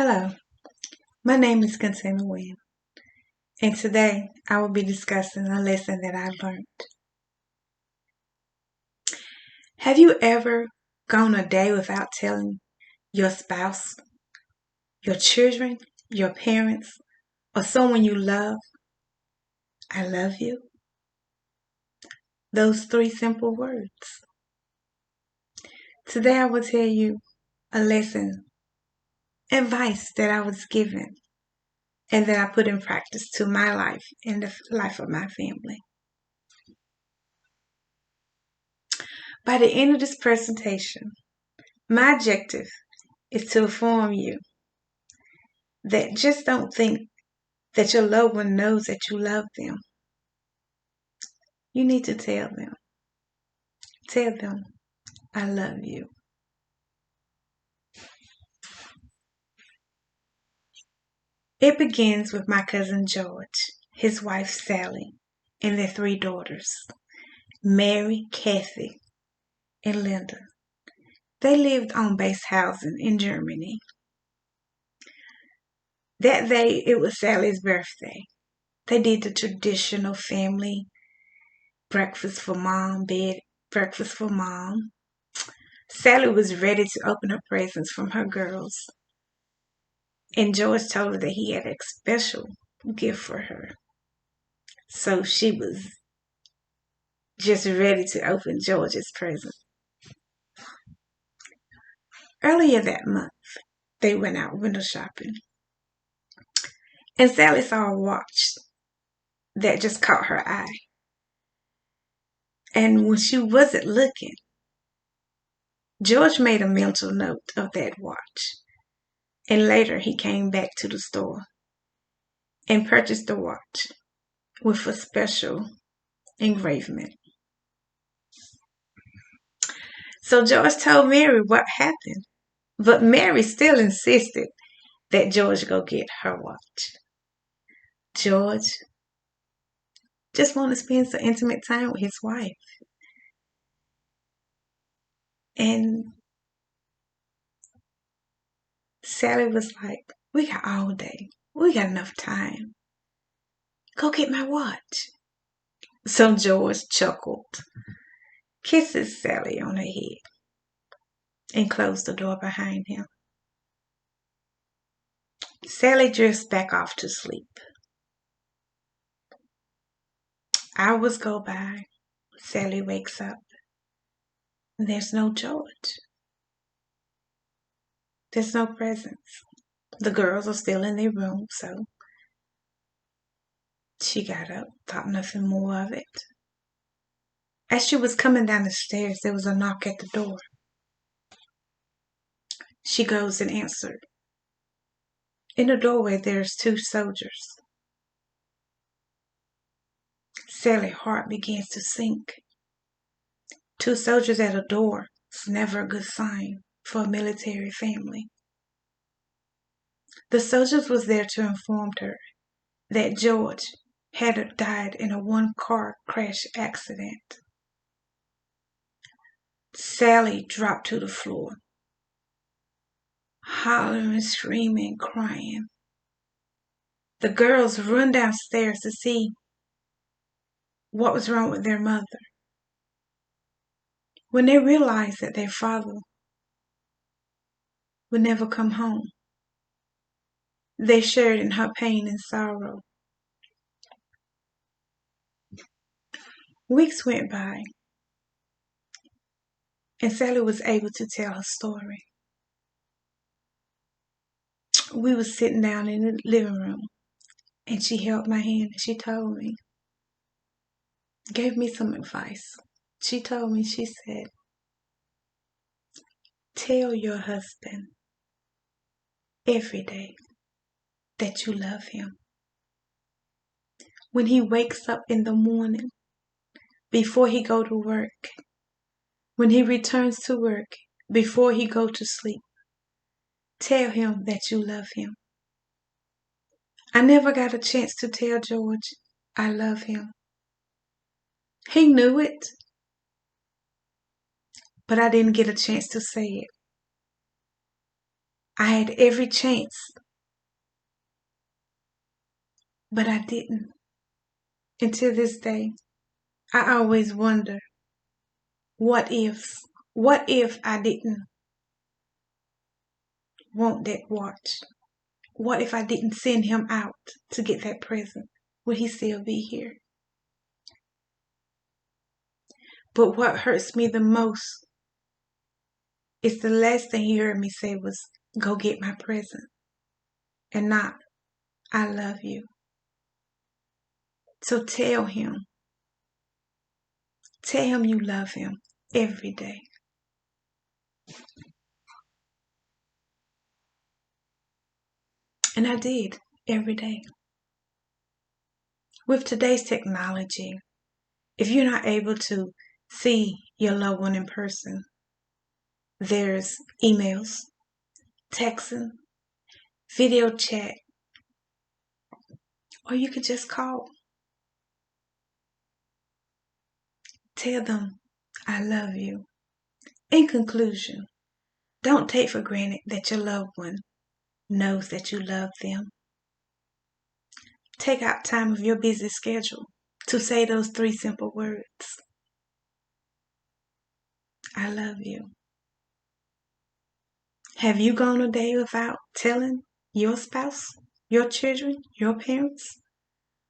Hello, my name is Container Wynn, and today I will be discussing a lesson that I learned. Have you ever gone a day without telling your spouse, your children, your parents, or someone you love, I love you? Those three simple words. Today I will tell you a lesson, advice that I was given, and that I put in practice to my life and the life of my family. By the end of this presentation, my objective is to inform you that just don't think that your loved one knows that you love them. You need to tell them. Tell them, I love you. It begins with my cousin George, his wife Sally, and their three daughters, Mary, Kathy, and Linda. They lived on base housing in Germany. That day, it was Sally's birthday. They did the traditional family breakfast for mom, breakfast for mom. Sally was ready to open her presents from her girls, and George told her that he had a special gift for her. So she was just ready to open George's present. Earlier that month, they went out window shopping, and Sally saw a watch that just caught her eye. And when she wasn't looking, George made a mental note of that watch. And later he came back to the store and purchased the watch with a special engraving. So George told Mary what happened, but Mary still insisted that George go get her watch. George just wanted to spend some intimate time with his wife. And Sally was like, we got all day. We got enough time. Go get my watch. So George chuckled, kisses Sally on her head, and closed the door behind him. Sally drifts back off to sleep. Hours go by. Sally wakes up. There's no George. There's no presents. The girls are still in their room, so she got up, thought nothing more of it. As she was coming down the stairs, there was a knock at the door. She goes and answered. In the doorway, there's two soldiers. Sally's heart begins to sink. Two soldiers at a door is never a good sign for a military family. The soldiers was there to inform her that George had died in a one-car crash accident. Sally dropped to the floor, hollering, screaming, crying. The girls run downstairs to see what was wrong with their mother. When they realized that their father would never come home, they shared in her pain and sorrow. Weeks went by, and Sally was able to tell her story. We were sitting down in the living room, and she held my hand and she told me, gave me some advice. She told me, she said, tell your husband every day that you love him. When he wakes up in the morning, before he go to work, when he returns to work, before he go to sleep, tell him that you love him. I never got a chance to tell George I love him. He knew it, but I didn't get a chance to say it. I had every chance, but I didn't. Until this day, I always wonder, what ifs? What if I didn't want that watch? What if I didn't send him out to get that present? Would he still be here? But what hurts me the most is the last thing he heard me say was, go get my present, and not, I love you. So tell him you love him every day. And I did, every day. With today's technology, if you're not able to see your loved one in person, there's emails, texting, video chat, or you could just call. Tell them, I love you. In conclusion, don't take for granted that your loved one knows that you love them. Take out time of your busy schedule to say those 3 simple words. I love you. Have you gone a day without telling your spouse, your children, your parents,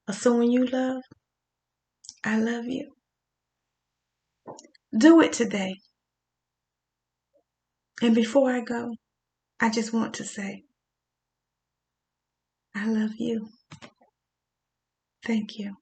or someone you love, I love you? Do it today. And before I go, I just want to say, I love you. Thank you.